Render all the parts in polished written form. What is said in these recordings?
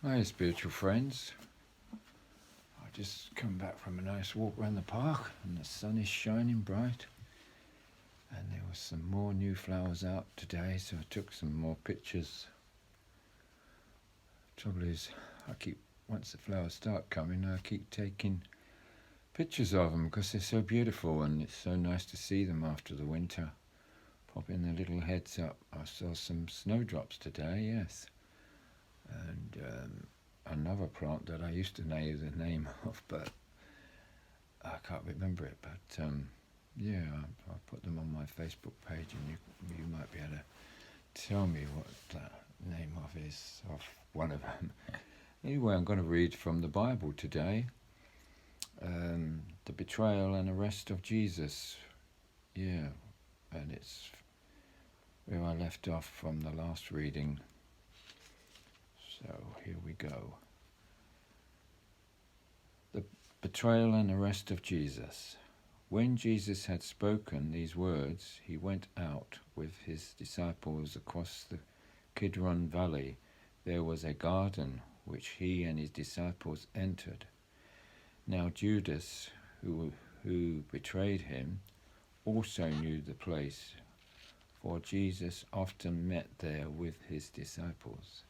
Hi, spiritual friends. I just come back from a nice walk around the park and the sun is shining bright. And there was some more new flowers out today, so I took some more pictures. Trouble is, once the flowers start coming, I keep taking pictures of them because they're so beautiful and it's so nice to see them after the winter. Popping their little heads up. I saw some snowdrops today, yes. And another plant that I used to know the name of, but I can't remember it. But yeah, I put them on my Facebook page, and you might be able to tell me what the name of is of one of them. Anyway, I'm going to read from the Bible today. The Betrayal and Arrest of Jesus. Yeah, and it's where I left off from the last reading. So here we go. The Betrayal and Arrest of Jesus. When Jesus had spoken these words, he went out with his disciples across the Kidron Valley. There was a garden which he and his disciples entered. Now Judas, who betrayed him, also knew the place, for Jesus often met there with his disciples.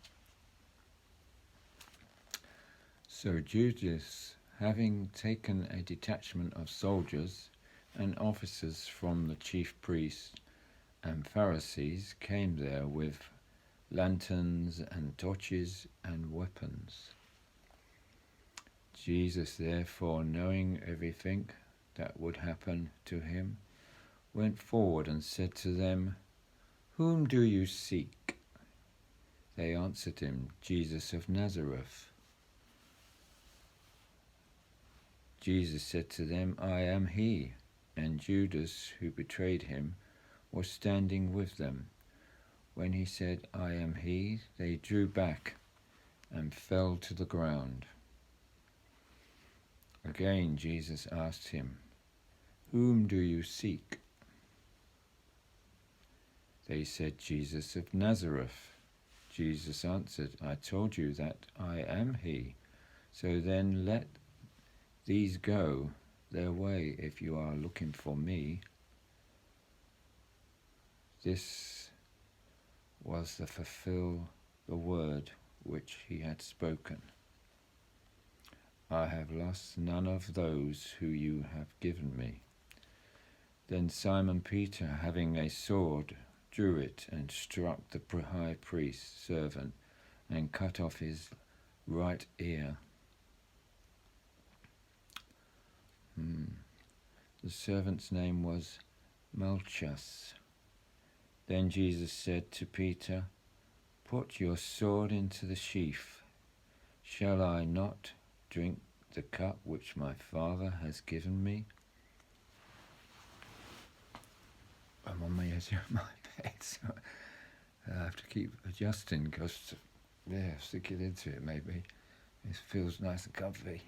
So Judas, having taken a detachment of soldiers and officers from the chief priests and Pharisees, came there with lanterns and torches and weapons. Jesus, therefore, knowing everything that would happen to him, went forward and said to them, "Whom do you seek?" They answered him, "Jesus of Nazareth." Jesus said to them, "I am he." And Judas, who betrayed him, was standing with them. When he said, "I am he," they drew back and fell to the ground. Again Jesus asked him, "Whom do you seek?" They said, "Jesus of Nazareth." Jesus answered, "I told you that I am he. So then let these go their way if you are looking for me." This was to fulfill the word which he had spoken. "I have lost none of those who you have given me." Then Simon Peter, having a sword, drew it and struck the high priest's servant and cut off his right ear. The servant's name was Malchus. Then Jesus said to Peter, "Put your sword into the sheath. Shall I not drink the cup which my Father has given me?" I'm on the edge of my bed, so I have to keep adjusting because, sticking into it maybe. It feels nice and comfy.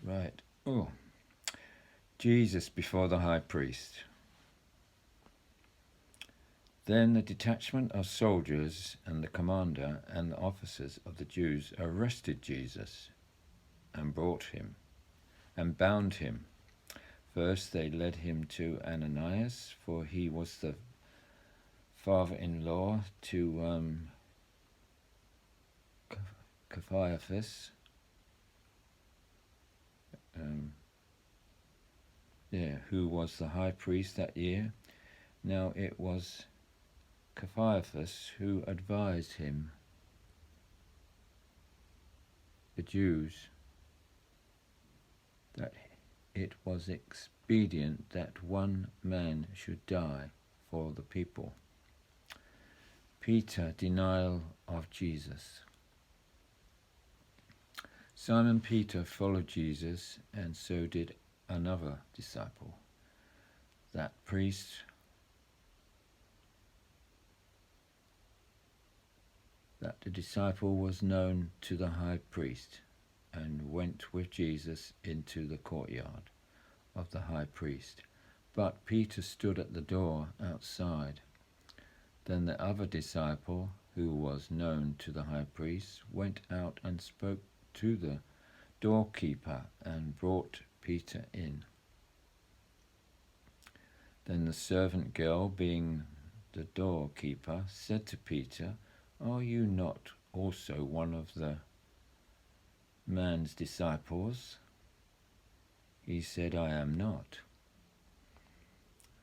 Right. Oh. Jesus before the high priest. Then the detachment of soldiers and the commander and the officers of the Jews arrested Jesus and brought him and bound him. First they led him to Ananias, for he was the father-in-law to Caiaphas. Who was the high priest that year. Now it was Caiaphas who advised him, the Jews, that it was expedient that one man should die for the people. Peter, denial of Jesus. Simon Peter followed Jesus, and so did another disciple, that priest that the disciple was known to the high priest, and went with Jesus into the courtyard of the high priest. But Peter stood at the door outside. Then the other disciple, who was known to the high priest, went out and spoke to the doorkeeper and brought Peter in. Then the servant girl, being the doorkeeper, said to Peter, "Are you not also one of the man's disciples?" He said, "I am not."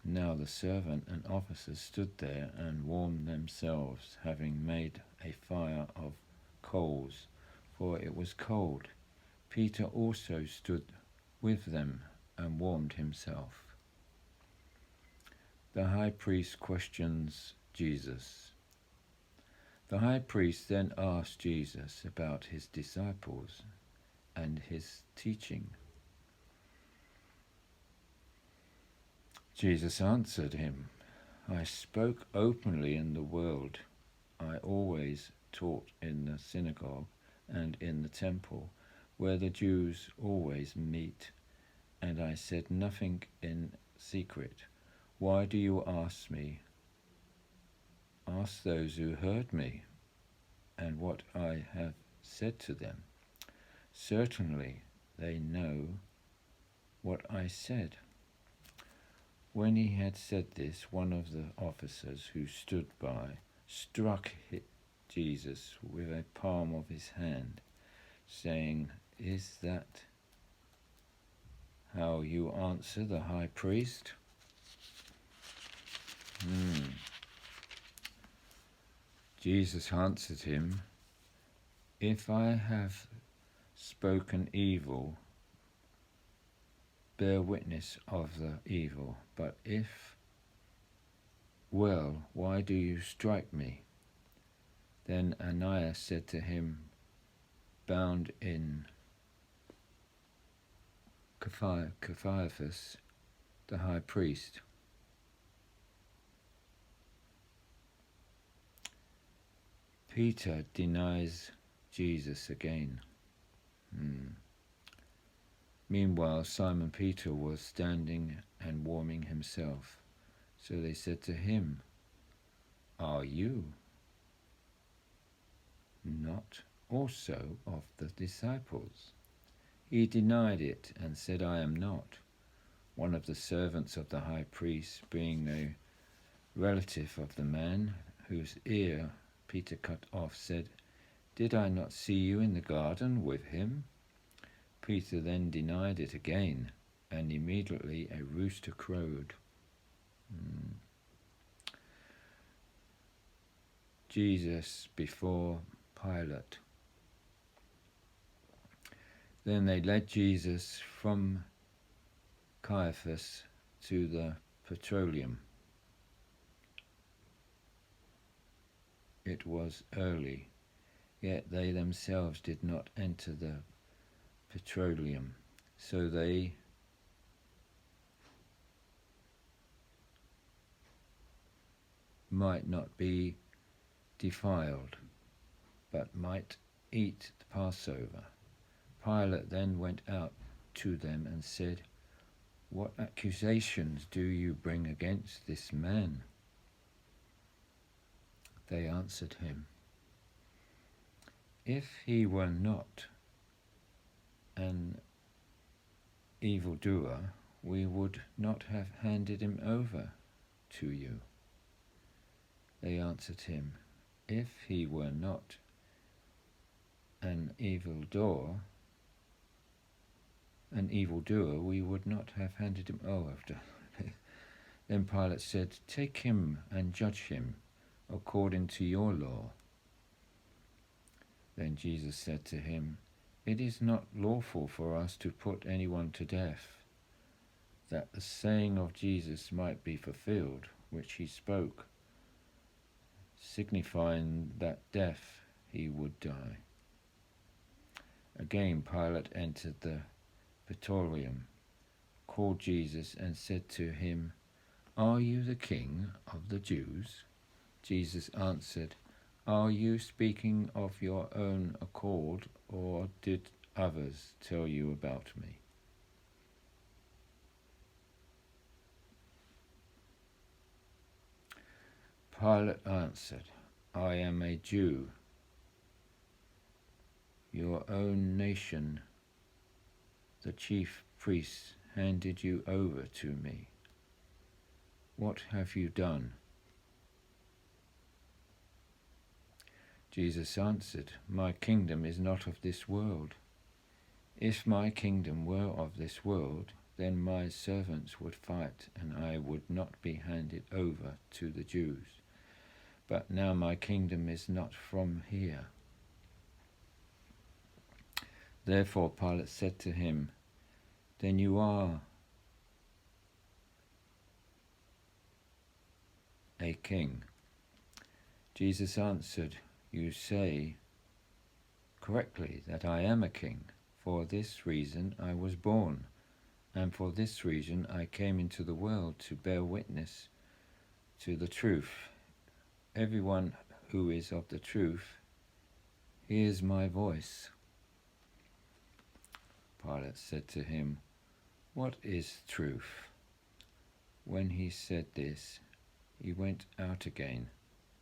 Now the servant and officers stood there and warmed themselves, having made a fire of coals, for it was cold. Peter also stood with them and warmed himself. The high priest questions Jesus. The high priest then asked Jesus about his disciples and his teaching. Jesus answered him, "I spoke openly in the world. I always taught in the synagogue and in the temple, where the Jews always meet, and I said nothing in secret. Why do you ask me? Ask those who heard me and what I have said to them. Certainly they know what I said." When he had said this, one of the officers who stood by struck Jesus with a palm of his hand, saying, "Is that how you answer the high priest?" Jesus answered him, "If I have spoken evil, bear witness of the evil, but if well, why do you strike me?" Then Ananias said to him, bound in Caiaphas, the high priest. Peter denies Jesus again. Meanwhile, Simon Peter was standing and warming himself. So they said to him, "Are you not also of the disciples?" He denied it and said, "I am not." One of the servants of the high priest, being a relative of the man whose ear Peter cut off, said, "Did I not see you in the garden with him?" Peter then denied it again, and immediately a rooster crowed. Jesus before Pilate. Then they led Jesus from Caiaphas to the Betrayal. It was early, yet they themselves did not enter the Betrayal, so they might not be defiled, but might eat the Passover. Pilate then went out to them and said, "What accusations do you bring against this man?" They answered him, "If he were not an evildoer, we would not have handed him over to you." They answered him, "If he were not an evildoer, we would not have handed him over." Then Pilate said, "Take him and judge him according to your law." Then Jesus said to him, "It is not lawful for us to put anyone to death, that the saying of Jesus might be fulfilled, which he spoke, signifying that death he would die." Again Pilate entered the Praetorium, called Jesus, and said to him, "Are you the king of the Jews?" Jesus answered, "Are you speaking of your own accord, or did others tell you about me?" Pilate answered, I am a Jew. Your own nation, the chief priests, handed you over to me. What have you done?" Jesus answered, "My kingdom is not of this world. If my kingdom were of this world, then my servants would fight, and I would not be handed over to the Jews. But now my kingdom is not from here." Therefore Pilate said to him, "Then you are a king." Jesus answered, "You say correctly that I am a king. For this reason I was born, and for this reason I came into the world, to bear witness to the truth. Everyone who is of the truth hears my voice." Pilate said to him, "What is truth?" When he said this, he went out again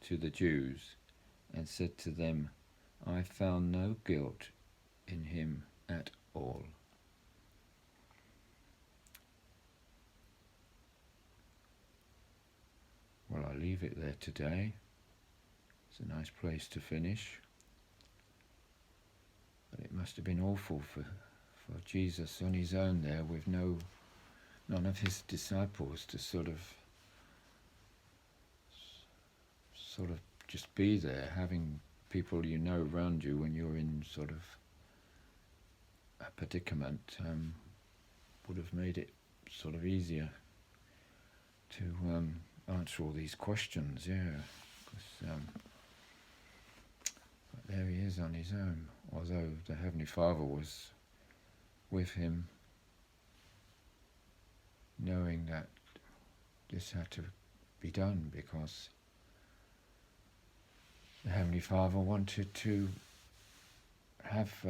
to the Jews and said to them, "I found no guilt in him at all." Well, I'll leave it there today. It's a nice place to finish. But it must have been awful for Jesus on his own there, with none of his disciples to sort of just be there, having people around you when you're in sort of a predicament, would have made it sort of easier to answer all these questions, yeah. But there he is on his own, although the Heavenly Father was with him, knowing that this had to be done because the Heavenly Father wanted to have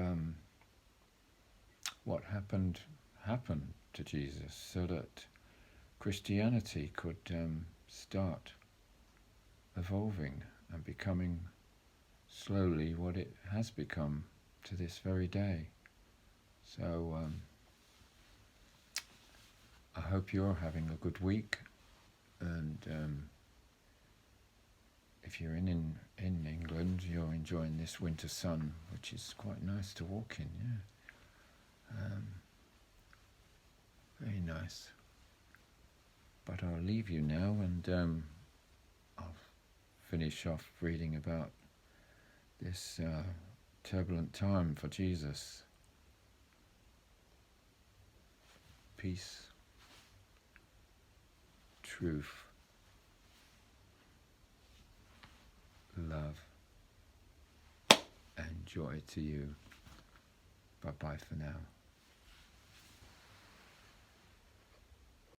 what happened happen to Jesus, so that Christianity could start evolving and becoming slowly what it has become to this very day. So I hope you're having a good week, and if you're in England, you're enjoying this winter sun, which is quite nice to walk in, yeah. Very nice. But I'll leave you now, and I'll finish off reading about this turbulent time for Jesus. Peace, truth, love, and joy to you. Bye-bye for now.